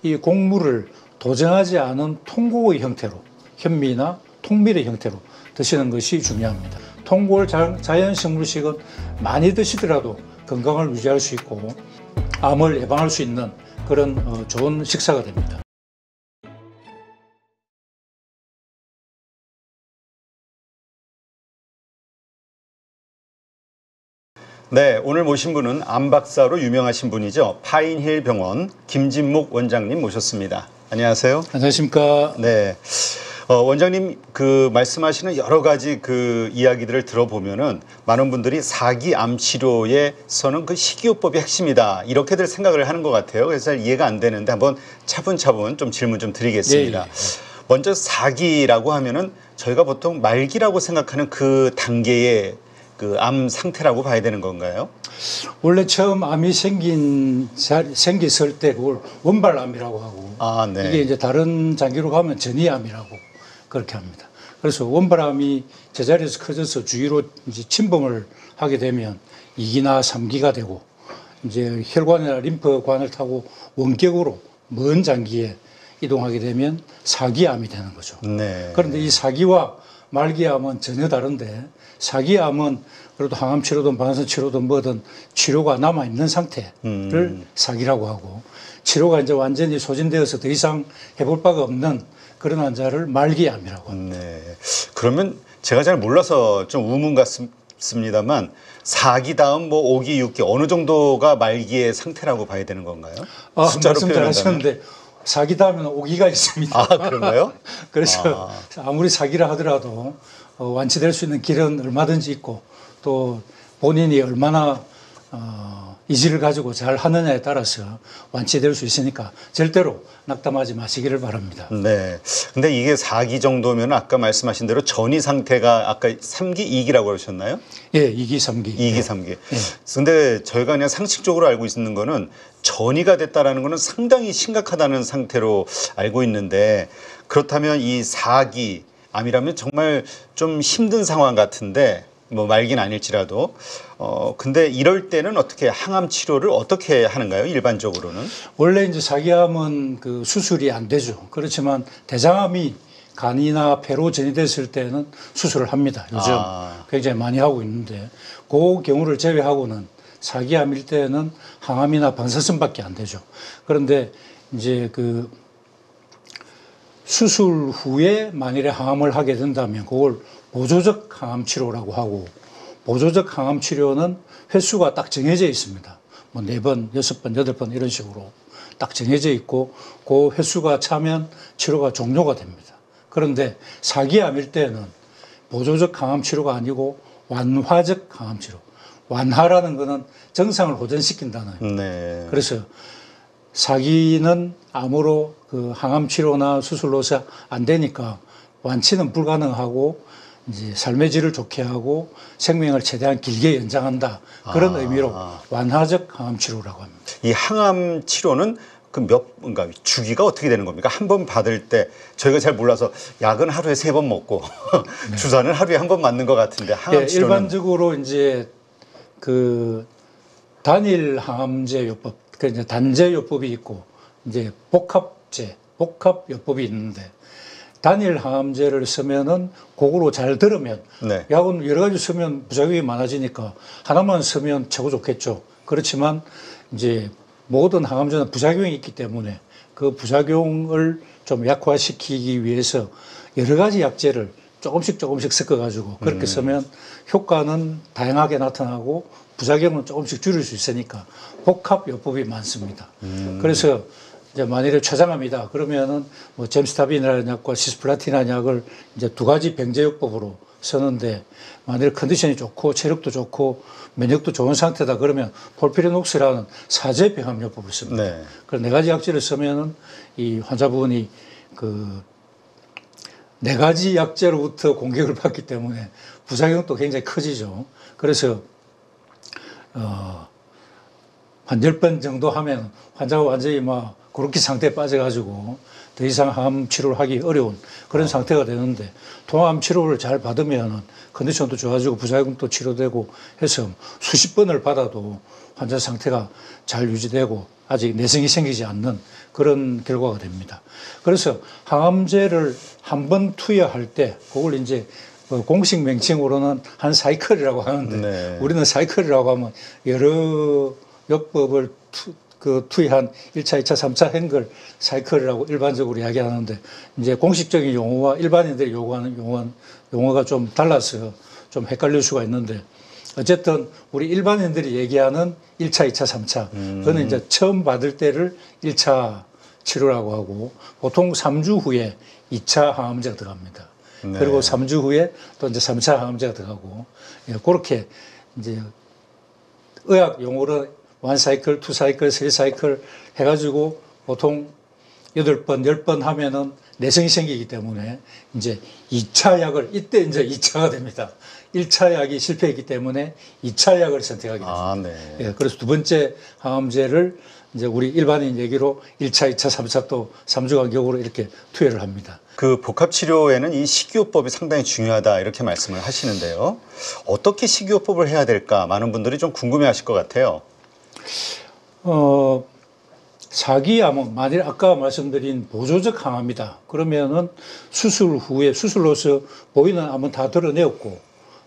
이 곡물을 도정하지 않은 통곡의 형태로, 현미나 통밀의 형태로 드시는 것이 중요합니다. 통곡을 자연식물식은 많이 드시더라도 건강을 유지할 수 있고 암을 예방할 수 있는 그런 좋은 식사가 됩니다. 네, 오늘 모신 분은 암 박사로 유명하신 분이죠. 파인힐 병원 김진목 원장님 모셨습니다. 안녕하세요. 안녕하십니까. 네. 원장님 말씀하시는 여러 가지 이야기들을 들어보면은 많은 분들이 사기 암 치료에서는 식이요법이 핵심이다 이렇게들 생각을 하는 것 같아요. 그래서 잘 이해가 안 되는데 한번 차분차분 좀 질문 좀 드리겠습니다. 예. 먼저 사기라고 하면은 저희가 보통 말기라고 생각하는 그 단계의 암 상태라고 봐야 되는 건가요? 원래 처음 암이 생겼을 때 그걸 원발암이라고 하고, 네. 이게 이제 다른 장기로 가면 전이암이라고 그렇게 합니다. 그래서 원발암이 제자리에서 커져서 주위로 이제 침범을 하게 되면 2기나 3기가 되고, 이제 혈관이나 림프관을 타고 원격으로 먼 장기에 이동하게 되면 4기암이 되는 거죠. 네. 그런데 이 4기와 말기암은 전혀 다른데, 사기암은 그래도 항암 치료든 방사선 치료든 뭐든 치료가 남아있는 상태를 사기라고 하고, 치료가 이제 완전히 소진되어서 더 이상 해볼 바가 없는 그런 환자를 말기암이라고 합니다. 네. 그러면 제가 잘 몰라서 좀 우문 같습니다만 4기 다음 5기, 6기 어느 정도가 말기의 상태라고 봐야 되는 건가요? 말씀 잘 하셨는데 4기 다음에는 5기가 있습니다. 그런가요? 그래서 아무리 사기라 하더라도 완치될 수 있는 길은 얼마든지 있고, 또 본인이 얼마나 의지를 가지고 잘 하느냐에 따라서 완치될 수 있으니까 절대로 낙담하지 마시기를 바랍니다. 네. 근데 이게 4기 정도면 아까 말씀하신 대로 전이 상태가 아까 3기, 2기라고 그러셨나요? 예, 2기, 3기. 2기, 3기. 근데 저희가 그냥 상식적으로 알고 있는 거는 전이가 됐다라는 거는 상당히 심각하다는 상태로 알고 있는데, 그렇다면 이 4기 암이라면 정말 좀 힘든 상황 같은데, 말긴 아닐지라도, 근데 이럴 때는 어떻게 항암 치료를 어떻게 하는가요? 일반적으로는? 원래 이제 사기암은 수술이 안 되죠. 그렇지만 대장암이 간이나 폐로 전이됐을 때는 수술을 합니다. 요즘 굉장히 많이 하고 있는데, 그 경우를 제외하고는 사기암일 때는 항암이나 방사선밖에 안 되죠. 그런데 이제 수술 후에 만일에 항암을 하게 된다면 그걸 보조적 항암 치료라고 하고, 보조적 항암 치료는 횟수가 딱 정해져 있습니다. 4번, 6번, 8번 이런 식으로 딱 정해져 있고, 그 횟수가 차면 치료가 종료가 됩니다. 그런데 사기암일 때는 보조적 항암 치료가 아니고 완화적 항암 치료. 완화라는 거는 정상을 호전시킨다는. 네. 그래서 사기는 암으로 항암 치료나 수술로서 안 되니까 완치는 불가능하고, 이제 삶의 질을 좋게 하고 생명을 최대한 길게 연장한다. 그런 의미로 완화적 항암 치료라고 합니다. 이 항암 치료는 그러니까 주기가 어떻게 되는 겁니까? 한 번 받을 때 저희가 잘 몰라서 약은 하루에 3번 먹고 네. 주사는 하루에 1번 맞는 것 같은데 항암 치료는 일반적으로 이제 단일 항암제 요법, 이제 단제 요법이 있고 이제 복합요법이 있는데, 단일 항암제를 쓰면은 그거로 잘 들으면, 네. 약은 여러 가지 쓰면 부작용이 많아지니까 하나만 쓰면 최고 좋겠죠. 그렇지만 이제 모든 항암제는 부작용이 있기 때문에 그 부작용을 좀 약화시키기 위해서 여러 가지 약제를 조금씩 섞어가지고 그렇게 쓰면 효과는 다양하게 나타나고 부작용은 조금씩 줄일 수 있으니까 복합요법이 많습니다. 그래서 이제 만일에 췌장암이다 그러면은 젬스타빈이라는 약과 시스플라틴이라는 약을 이제 2가지 병제요법으로 쓰는데, 만일 컨디션이 좋고 체력도 좋고 면역도 좋은 상태다 그러면 폴피리녹스라는 사제 병합요법을 씁니다. 네. 그래서 4가지 약제를 쓰면은 이 환자분이 4가지 약제로부터 공격을 받기 때문에 부작용도 굉장히 커지죠. 그래서 한 10번 정도 하면 환자가 완전히 그렇게 상태에 빠져가지고 더 이상 항암 치료를 하기 어려운 그런 상태가 되는데 통암 치료를 잘 받으면 컨디션도 좋아지고 부작용도 치료되고 해서 수십 번을 받아도 환자 상태가 잘 유지되고 아직 내성이 생기지 않는 그런 결과가 됩니다. 그래서 항암제를 한 번 투여할 때 그걸 이제 공식 명칭으로는 한 사이클이라고 하는데 네. 우리는 사이클이라고 하면 여러 요법을 투여한 1차, 2차, 3차 행걸 사이클이라고 일반적으로 이야기하는데 이제 공식적인 용어와 일반인들이 요구하는 용어가 좀 달라서 좀 헷갈릴 수가 있는데 어쨌든 우리 일반인들이 얘기하는 1차, 2차, 3차 그거는 이제 처음 받을 때를 1차 치료라고 하고 보통 3주 후에 2차 항암제가 들어갑니다. 네. 그리고 3주 후에 또 이제 3차 항암제가 들어가고 그렇게 이제 의학 용어로 1사이클, 2사이클, 3사이클 해가지고 보통 8번, 10번 하면은 내성이 생기기 때문에 이제 2차 약을 이때 이제 2차가 됩니다. 1차 약이 실패했기 때문에 2차 약을 선택하게 됩니다. 네. 예, 그래서 두 번째 항암제를 이제 우리 일반인 얘기로 1차, 2차, 3차 또 3주 간격으로 이렇게 투여를 합니다. 그 복합 치료에는 이 식이요법이 상당히 중요하다 이렇게 말씀을 하시는데요. 어떻게 식이요법을 해야 될까 많은 분들이 좀 궁금해하실 것 같아요. 사기암은 만일 아까 말씀드린 보조적 항암이다. 그러면은 수술 후에 수술로서 보이는 암은 다 드러내었고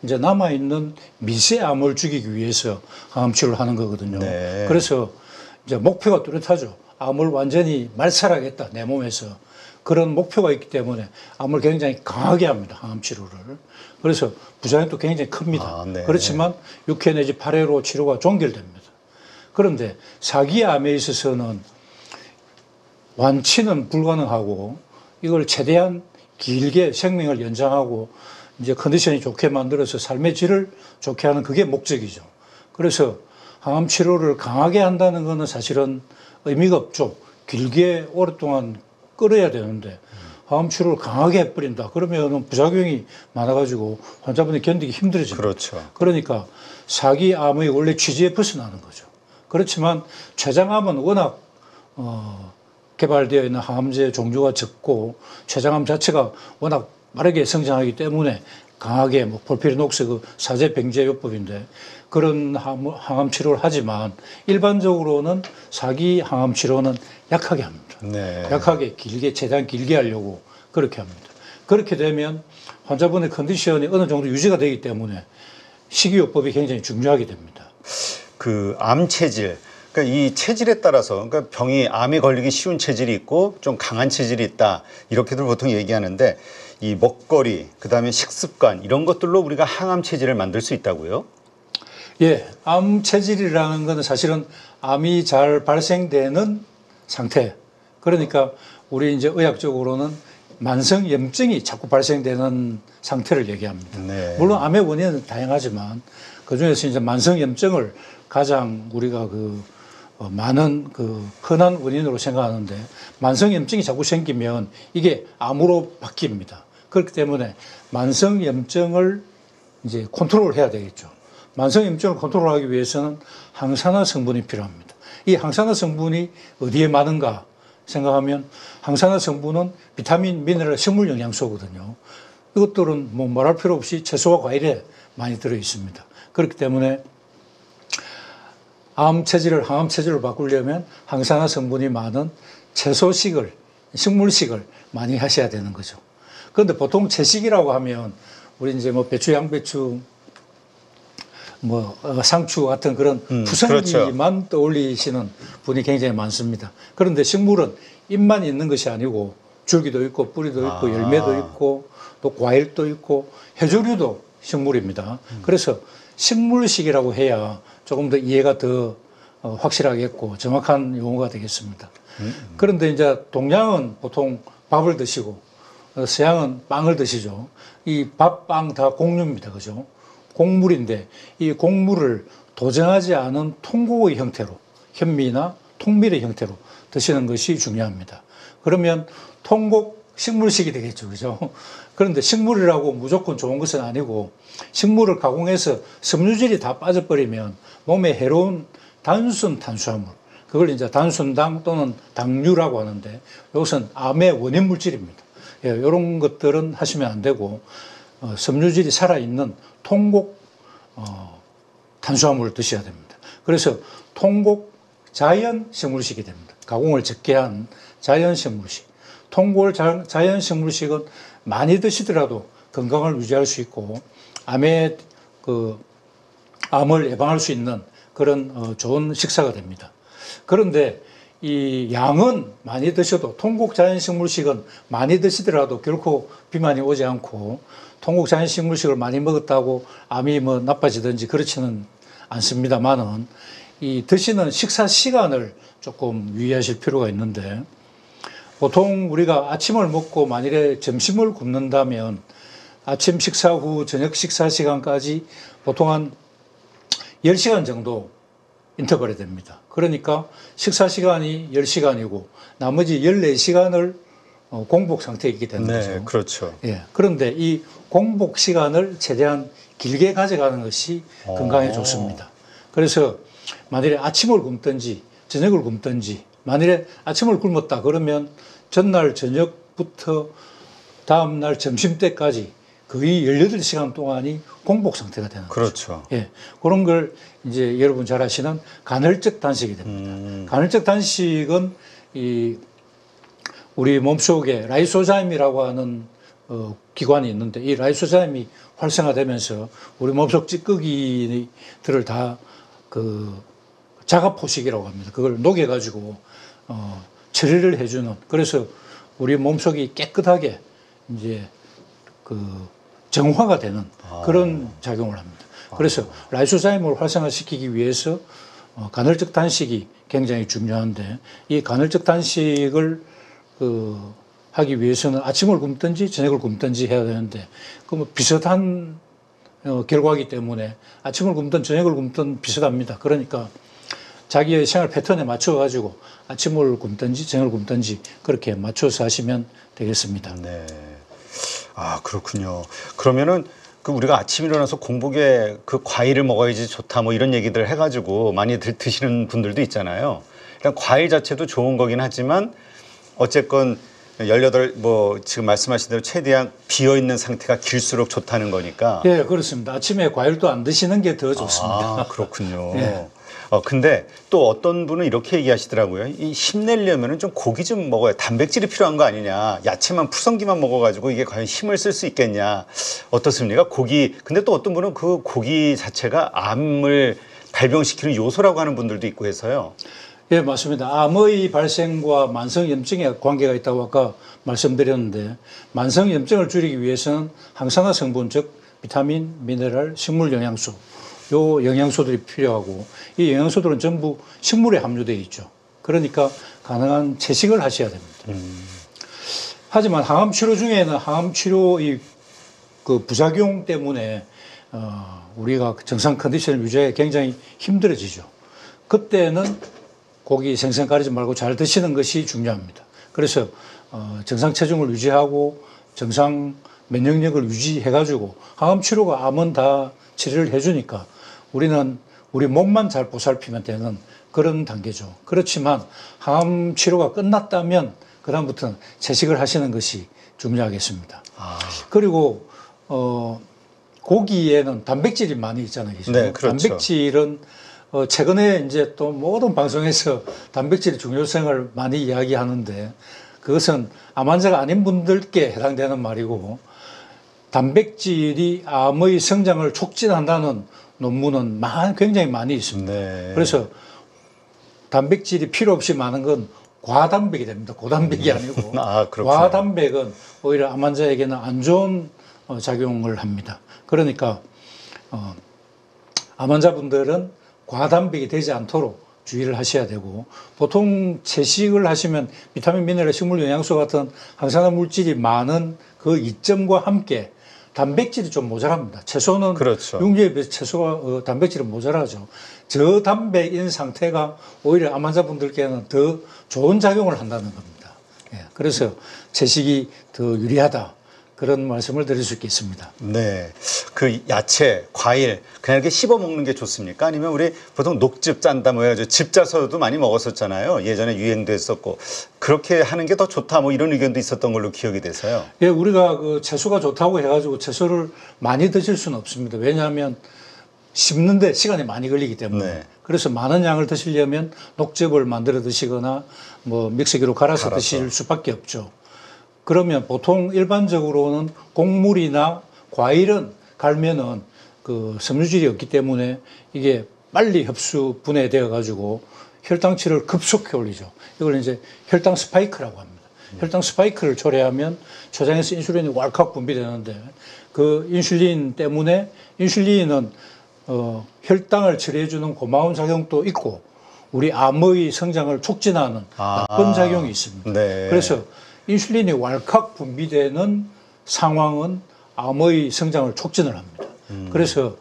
이제 남아있는 미세암을 죽이기 위해서 항암 치료를 하는 거거든요. 네. 그래서 이제 목표가 뚜렷하죠. 암을 완전히 말살하겠다, 내 몸에서. 그런 목표가 있기 때문에 암을 굉장히 강하게 합니다, 항암 치료를. 그래서 부작용도 굉장히 큽니다. 네. 그렇지만 6회 내지 8회로 치료가 종결됩니다. 그런데 사기암에 있어서는 완치는 불가능하고 이걸 최대한 길게 생명을 연장하고 이제 컨디션이 좋게 만들어서 삶의 질을 좋게 하는 그게 목적이죠. 그래서 항암 치료를 강하게 한다는 것은 사실은 의미가 없죠. 길게 오랫동안 끌어야 되는데 항암 치료를 강하게 해버린다. 그러면 부작용이 많아가지고 환자분이 견디기 힘들어집니다. 그렇죠. 그러니까 사기암의 원래 취지에 벗어나는 거죠. 그렇지만 췌장암은 워낙 개발되어 있는 항암제 종류가 적고 췌장암 자체가 워낙 빠르게 성장하기 때문에 강하게 뭐 볼피리녹스 그 사제병제요법인데 그런 항암 치료를 하지만 일반적으로는 사기 항암 치료는 약하게 합니다. 네. 약하게 길게 최대한 길게 하려고 그렇게 합니다. 그렇게 되면 환자분의 컨디션이 어느 정도 유지가 되기 때문에 식이요법이 굉장히 중요하게 됩니다. 그 암 체질, 그러니까 이 체질에 따라서 그러니까 병이 암에 걸리기 쉬운 체질이 있고 좀 강한 체질이 있다 이렇게들 보통 얘기하는데 이 먹거리, 그다음에 식습관 이런 것들로 우리가 항암 체질을 만들 수 있다고요? 예, 암 체질이라는 것은 사실은 암이 잘 발생되는 상태. 그러니까 우리 이제 의학적으로는 만성 염증이 자꾸 발생되는 상태를 얘기합니다. 네. 물론 암의 원인은 다양하지만 그 중에서 이제 만성 염증을 가장 우리가 많은 흔한 원인으로 생각하는데 만성 염증이 자꾸 생기면 이게 암으로 바뀝니다. 그렇기 때문에 만성 염증을 이제 컨트롤 해야 되겠죠. 만성 염증을 컨트롤하기 위해서는 항산화 성분이 필요합니다. 이 항산화 성분이 어디에 많은가 생각하면 항산화 성분은 비타민, 미네랄, 식물 영양소거든요. 이것들은 뭐 말할 필요 없이 채소와 과일에 많이 들어 있습니다. 그렇기 때문에 암 체질을 항암 체질로 바꾸려면 항산화 성분이 많은 채소식을, 식물식을 많이 하셔야 되는 거죠. 그런데 보통 채식이라고 하면 우리 이제 뭐 배추, 양배추, 뭐 상추 같은 그런 부성기만 그렇죠. 떠올리시는 분이 굉장히 많습니다. 그런데 식물은 잎만 있는 것이 아니고 줄기도 있고 뿌리도 있고 열매도 있고 또 과일도 있고 해조류도 식물입니다. 그래서 식물식이라고 해야 조금 더 이해가 더 확실하겠고 정확한 용어가 되겠습니다. 그런데 이제 동양은 보통 밥을 드시고 서양은 빵을 드시죠. 이 밥, 빵 다 곡류입니다. 그죠? 곡물인데 이 곡물을 도정하지 않은 통곡의 형태로 현미나 통밀의 형태로 드시는 것이 중요합니다. 그러면 통곡 식물식이 되겠죠. 그죠? 그런데 식물이라고 무조건 좋은 것은 아니고 식물을 가공해서 섬유질이 다 빠져버리면 몸에 해로운 단순 탄수화물, 그걸 이제 단순당 또는 당류라고 하는데 이것은 암의 원인 물질입니다. 예, 이런 것들은 하시면 안 되고 섬유질이 살아있는 통곡 탄수화물을 드셔야 됩니다. 그래서 통곡 자연 식물식이 됩니다. 가공을 적게 한 자연 식물식. 통곡 자연 식물식은 많이 드시더라도 건강을 유지할 수 있고 암을 예방할 수 있는 그런 좋은 식사가 됩니다. 그런데 이 양은 많이 드셔도 통곡 자연식물식은 많이 드시더라도 결코 비만이 오지 않고 통곡 자연식물식을 많이 먹었다고 암이 뭐 나빠지든지 그렇지는 않습니다만은 이 드시는 식사 시간을 조금 유의하실 필요가 있는데 보통 우리가 아침을 먹고 만일에 점심을 굶는다면 아침 식사 후 저녁 식사 시간까지 보통 한 10시간 정도 인터벌이 됩니다. 그러니까 식사 시간이 10시간이고 나머지 14시간을 공복 상태에 있게 되는 거죠. 네, 그렇죠. 예. 그런데 이 공복 시간을 최대한 길게 가져가는 것이 건강에 좋습니다. 그래서 만일에 아침을 굶든지 저녁을 굶든지 만일에 아침을 굶었다 그러면 전날 저녁부터 다음날 점심 때까지 거의 18시간 동안이 공복 상태가 되는 거죠. 그렇죠. 예. 그런 걸 이제 여러분 잘 아시는 간헐적 단식이 됩니다. 간헐적 단식은 우리 몸속에 라이소자임이라고 하는 기관이 있는데 이 라이소자임이 활성화되면서 우리 몸속 찌꺼기들을 다 자가포식이라고 합니다. 그걸 녹여가지고 처리를 해주는 그래서 우리 몸속이 깨끗하게 이제 정화가 되는 그런 작용을 합니다. 그래서 라이소자임을 활성화시키기 위해서 간헐적 단식이 굉장히 중요한데 이 간헐적 단식을 하기 위해서는 아침을 굶든지 저녁을 굶든지 해야 되는데 그 비슷한 결과이기 때문에 아침을 굶든 저녁을 굶든 비슷합니다. 그러니까 자기의 생활 패턴에 맞춰 가지고 아침을 굶든지 저녁을 굶든지 그렇게 맞춰서 하시면 되겠습니다. 네. 아, 그렇군요. 그러면은 우리가 아침 일어나서 공복에 과일을 먹어야지 좋다 뭐 이런 얘기들 해가지고 많이 드시는 분들도 있잖아요. 그냥 과일 자체도 좋은 거긴 하지만 어쨌건 18 지금 말씀하신 대로 최대한 비어 있는 상태가 길수록 좋다는 거니까. 예, 그렇습니다. 아침에 과일도 안 드시는 게 더 좋습니다. 아, 그렇군요. 예. 근데 또 어떤 분은 이렇게 얘기하시더라고요. 힘내려면 좀 고기 좀 먹어야 단백질이 필요한 거 아니냐. 야채만 푸성기만 먹어가지고 이게 과연 힘을 쓸 수 있겠냐. 어떻습니까? 고기. 근데 또 어떤 분은 그 고기 자체가 암을 발병시키는 요소라고 하는 분들도 있고 해서요. 예, 맞습니다. 암의 발생과 만성염증에 관계가 있다고 아까 말씀드렸는데 만성염증을 줄이기 위해서는 항산화 성분, 즉 비타민, 미네랄, 식물 영양소 요 영양소들이 필요하고 이 영양소들은 전부 식물에 함유되어 있죠. 그러니까 가능한 채식을 하셔야 됩니다. 하지만 항암 치료 중에는 항암 치료의 부작용 때문에 우리가 정상 컨디션을 유지하기 굉장히 힘들어지죠. 그때는 고기 생선 가리지 말고 잘 드시는 것이 중요합니다. 그래서 정상 체중을 유지하고 정상 면역력을 유지해가지고 항암 치료가 암은 다 치료를 해주니까 우리는 우리 몸만 잘 보살피면 되는 그런 단계죠. 그렇지만 항암 치료가 끝났다면 그다음부터는 채식을 하시는 것이 중요하겠습니다. 그리고 고기에는 단백질이 많이 있잖아요. 네, 그렇죠. 단백질은 최근에 이제 또 모든 방송에서 단백질의 중요성을 많이 이야기하는데 그것은 암 환자가 아닌 분들께 해당되는 말이고 단백질이 암의 성장을 촉진한다는 논문은 굉장히 많이 있습니다. 네. 그래서 단백질이 필요 없이 많은 건 과단백이 됩니다. 고단백이 아니고 과단백은 오히려 암 환자에게는 안 좋은 작용을 합니다. 그러니까 암 환자분들은 과단백이 되지 않도록 주의를 하셔야 되고 보통 채식을 하시면 비타민, 미네랄, 식물 영양소 같은 항산화 물질이 많은 그 이점과 함께 단백질이 좀 모자랍니다. 채소는 그렇죠. 육류에 비해서 채소가 단백질은 모자라죠. 저단백인 상태가 오히려 암 환자분들께는 더 좋은 작용을 한다는 겁니다. 예, 그래서 채식이 더 유리하다. 그런 말씀을 드릴 수 있겠습니다. 네. 그 야채, 과일 그냥 이렇게 씹어 먹는 게 좋습니까? 아니면 우리 보통 녹즙 짠다 뭐 해가지고 즙 짜서도 많이 먹었었잖아요. 예전에 유행도 했었고 그렇게 하는 게 더 좋다 뭐 이런 의견도 있었던 걸로 기억이 돼서요. 예, 우리가 그 채소가 좋다고 해가지고 채소를 많이 드실 수는 없습니다. 왜냐하면 씹는데 시간이 많이 걸리기 때문에. 네. 그래서 많은 양을 드시려면 녹즙을 만들어 드시거나 뭐 믹서기로 갈아서 드실 수밖에 없죠. 그러면 보통 일반적으로는 곡물이나 과일은 갈면은 그 섬유질이 없기 때문에 이게 빨리 흡수 분해되어 가지고 혈당치를 급속히 올리죠. 이걸 이제 혈당 스파이크라고 합니다. 혈당 스파이크를 초래하면 췌장에서 인슐린이 왈칵 분비되는데 그 인슐린 때문에 인슐린은 혈당을 처리해주는 고마운 작용도 있고 우리 암의 성장을 촉진하는 나쁜 작용이 있습니다. 네. 그래서 인슐린이 왈칵 분비되는 상황은 암의 성장을 촉진을 합니다. 그래서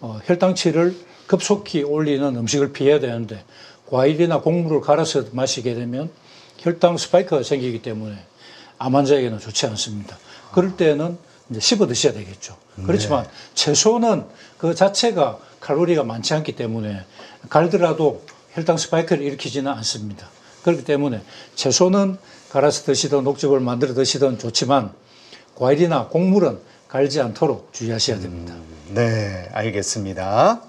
혈당치를 급속히 올리는 음식을 피해야 되는데 과일이나 곡물을 갈아서 마시게 되면 혈당 스파이크가 생기기 때문에 암 환자에게는 좋지 않습니다. 그럴 때는 이제 씹어 드셔야 되겠죠. 그렇지만 채소는 그 자체가 칼로리가 많지 않기 때문에 갈더라도 혈당 스파이크를 일으키지는 않습니다. 그렇기 때문에 채소는 갈아서 드시든 녹즙을 만들어 드시든 좋지만 과일이나 곡물은 갈지 않도록 주의하셔야 됩니다. 네, 알겠습니다.